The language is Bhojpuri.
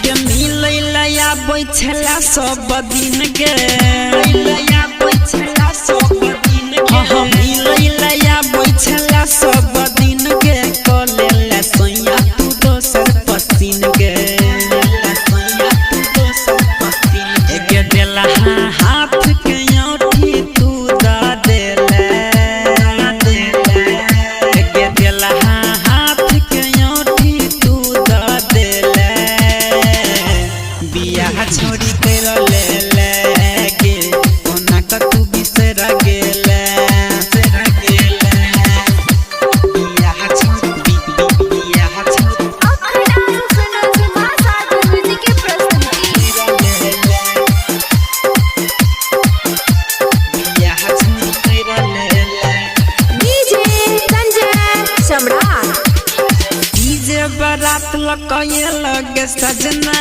के मिलैला या बैठला सब दिन के मिलैला या बैठला सब दिन के कलेला सैया तू दोसर पसीन के के देला हाथ के औठी तू दा देला के देला हाथ के औठी तू दा देला बियाह छोड़ी कर ले के ओना क तू बिसर गेला बियाह छोड़ी बियाह छोड़ी बारात लगे लगे सजना